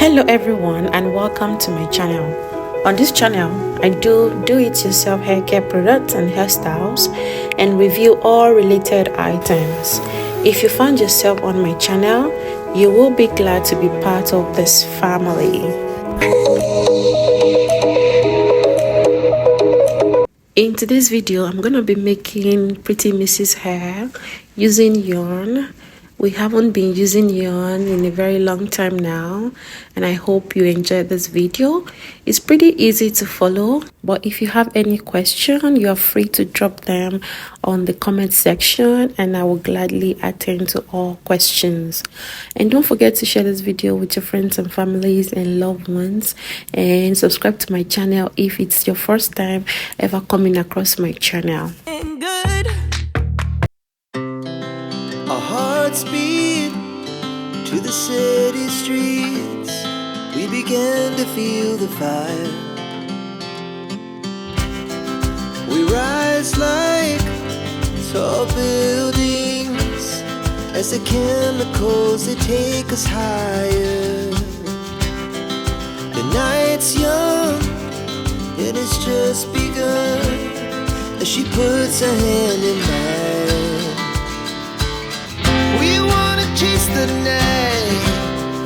Hello everyone and welcome to my channel. On this channel, I do it yourself hair care products and hairstyles and review all related items. If you find yourself on my channel, you will be glad to be part of this family. In today's video, I'm going to be making Pretty Mrs. hair using yarn. We haven't been using yarn in a very long time now, and I hope you enjoyed this video. It's pretty easy to follow, but if you have any question, you are free to drop them on the comment section and I will gladly attend to all questions. And don't forget to share this video with your friends and families and loved ones, and subscribe to my channel if it's your first time ever coming across my channel. Our hearts beat to the city streets. We began to feel the fire. We rise like tall buildings as the chemicals, they take us higher. The night's young and it's just begun as she puts her hand in mine. We wanna chase the night,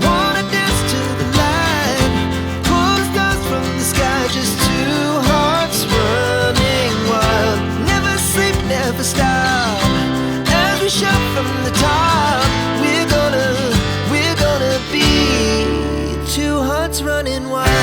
wanna dance to the light, pull the stars from the sky, just two hearts running wild. Never sleep, never stop, as we shout from the top. We're gonna be two hearts running wild.